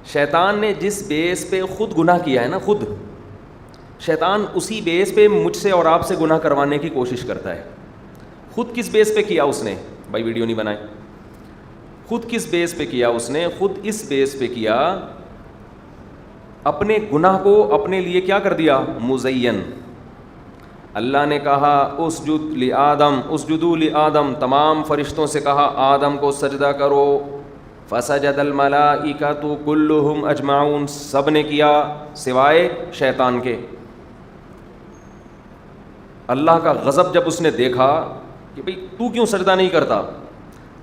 شیطان نے جس بیس پہ خود گناہ کیا ہے نا، خود شیطان اسی بیس پہ مجھ سے اور آپ سے گناہ کروانے کی کوشش کرتا ہے. خود کس بیس پہ کیا اس نے؟ بھائی ویڈیو نہیں بنائے. خود کس بیس پہ کیا اس نے؟ خود اس بیس پہ کیا، اپنے گناہ کو اپنے لیے کیا کر دیا؟ مزین. اللہ نے کہا اسجد لآدم، اسجدوا لآدم، تمام فرشتوں سے کہا آدم کو سجدہ کرو. فسجد الملائکۃ کلہم اجمعون، سب نے کیا سوائے شیطان کے. اللہ کا غضب جب اس نے دیکھا کہ بھئی تو کیوں سجدہ نہیں کرتا،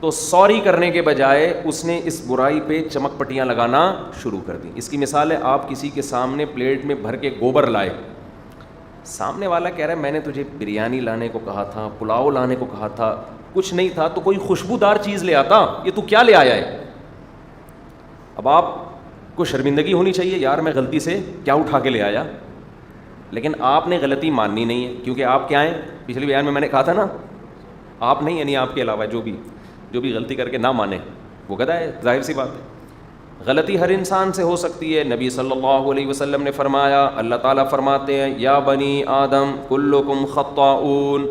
تو سوری کرنے کے بجائے اس نے اس برائی پہ چمک پٹیاں لگانا شروع کر دی. اس کی مثال ہے آپ کسی کے سامنے پلیٹ میں بھر کے گوبر لائے، سامنے والا کہہ رہا ہے میں نے تجھے بریانی لانے کو کہا تھا، پلاؤ لانے کو کہا تھا، کچھ نہیں تھا تو کوئی خوشبودار چیز لے آتا، یہ تو کیا لے آیا ہے؟ اب آپ کو شرمندگی ہونی چاہیے، یار میں غلطی سے کیا اٹھا کے لے آیا، لیکن آپ نے غلطی ماننی نہیں ہے کیونکہ آپ کیا ہیں؟ پچھلے بیان میں نے کہا تھا نا، آپ نہیں یعنی آپ کے علاوہ جو بھی غلطی کر کے نہ مانے وہ گدھا ہے. ظاہر سی بات ہے، غلطی ہر انسان سے ہو سکتی ہے. نبی صلی اللہ علیہ وسلم نے فرمایا، اللہ تعالیٰ فرماتے ہیں یا بنی آدم کلکم خطاؤون.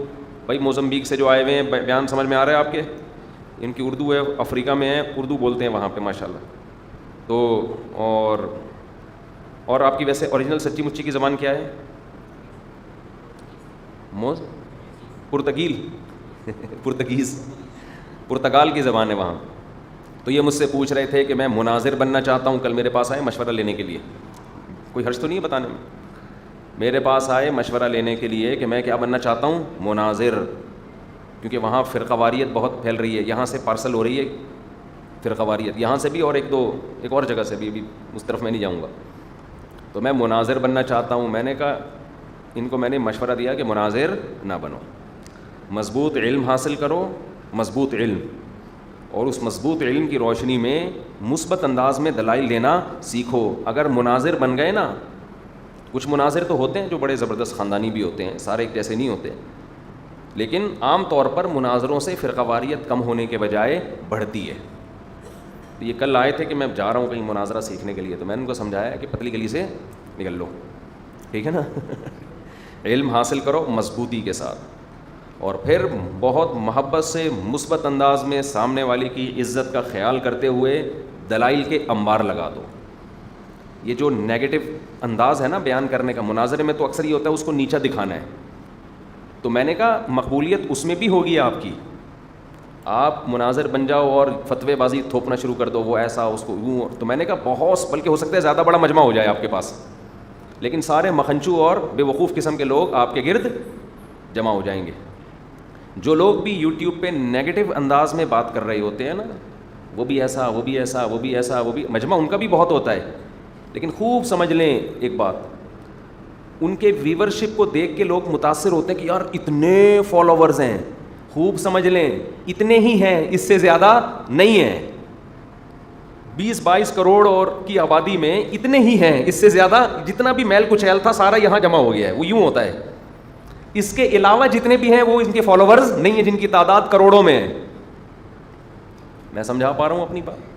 بھائی موزمبیق سے جو آئے ہوئے ہیں، بیان سمجھ میں آ رہا ہے آپ کے؟ ان کی اردو ہے، افریقہ میں ہے، اردو بولتے ہیں وہاں پہ ماشاءاللہ. تو اور آپ کی ویسے اوریجنل سچی مچی کی زبان کیا ہے؟ پرتگال کی زبان ہے وہاں. تو یہ مجھ سے پوچھ رہے تھے کہ میں مناظر بننا چاہتا ہوں، کل میرے پاس آئے مشورہ لینے کے لیے. کوئی حرج تو نہیں ہے بتانے میں؟ میرے پاس آئے مشورہ لینے کے لیے کہ میں کیا بننا چاہتا ہوں؟ مناظر. کیونکہ وہاں فرقہ واریت بہت پھیل رہی ہے، یہاں سے پارسل ہو رہی ہے فرقہ واریت، یہاں سے بھی اور ایک اور جگہ سے بھی اس طرف میں نہیں جاؤں گا. تو میں مناظر بننا چاہتا ہوں. میں نے کہا ان کو، میں نے مشورہ دیا کہ مناظر نہ بنو، مضبوط علم حاصل کرو، مضبوط علم، اور اس مضبوط علم کی روشنی میں مثبت انداز میں دلائل دینا سیکھو. اگر مناظر بن گئے نا، کچھ مناظر تو ہوتے ہیں جو بڑے زبردست خاندانی بھی ہوتے ہیں، سارے ایک جیسے نہیں ہوتے، لیکن عام طور پر مناظروں سے فرقہ واریت کم ہونے کے بجائے بڑھتی ہے. یہ کل آئے تھے کہ میں جا رہا ہوں کہیں مناظرہ سیکھنے کے لیے، تو میں نے ان کو سمجھایا کہ پتلی گلی سے نکل لو، ٹھیک ہے نا. علم حاصل کرو مضبوطی کے ساتھ، اور پھر بہت محبت سے مثبت انداز میں سامنے والی کی عزت کا خیال کرتے ہوئے دلائل کے انبار لگا دو. یہ جو نیگیٹو انداز ہے نا بیان کرنے کا، مناظرے میں تو اکثر یہ ہوتا ہے اس کو نیچا دکھانا ہے. تو میں نے کہا مقبولیت اس میں بھی ہوگی آپ کی. آپ مناظر بن جاؤ اور فتوی بازی تھوپنا شروع کر دو، وہ ایسا اس کو یوں. تو میں نے کہا بہت، بلکہ ہو سکتا ہے زیادہ بڑا مجمع ہو جائے آپ کے پاس، لیکن سارے مکھنچو اور بے وقوف قسم کے لوگ آپ کے گرد جمع ہو جائیں گے. جو لوگ بھی یوٹیوب پہ نیگیٹو انداز میں بات کر رہے ہوتے ہیں نا، وہ بھی ایسا، وہ بھی ایسا، وہ بھی ایسا، وہ بھی، مجمع ان کا بھی بہت ہوتا ہے، لیکن خوب سمجھ لیں ایک بات، ان کے ویورشپ کو دیکھ کے لوگ متاثر ہوتے ہیں کہ یار اتنے فالوورز ہیں. خوب سمجھ لیں اتنے ہی ہیں، اس سے زیادہ نہیں ہیں. 20-22 کروڑ اور کی آبادی میں اتنے ہی ہیں، اس سے زیادہ جتنا بھی میل کچیل تھا سارا یہاں جمع ہو گیا ہے. وہ یوں ہوتا ہے. اس کے علاوہ جتنے بھی ہیں وہ ان کے فالوورز نہیں ہیں، جن کی تعداد کروڑوں میں ہے. میں سمجھا پا رہا ہوں اپنی بات؟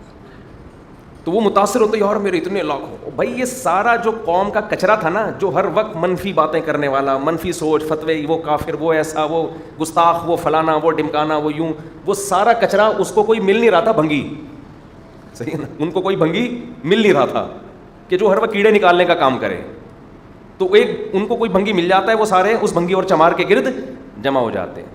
تو وہ متاثر ہوتے یار میرے اتنے لاکھوں. بھائی یہ سارا جو قوم کا کچرا تھا نا، جو ہر وقت منفی باتیں کرنے والا، منفی سوچ، فتوی، وہ کافر، وہ ایسا، وہ گستاخ، وہ فلانا، وہ ڈمکانا، وہ یوں، وہ سارا کچرا اس کو کوئی مل نہیں رہا تھا بھنگی. صحیح ہے نا؟ ان کو کوئی بھنگی مل نہیں رہا تھا کہ جو ہر وقت کیڑے نکالنے کا کام کرے. تو ایک ان کو کوئی بھنگی مل جاتا ہے، وہ سارے اس بھنگی اور چمار کے گرد جمع ہو جاتے ہیں.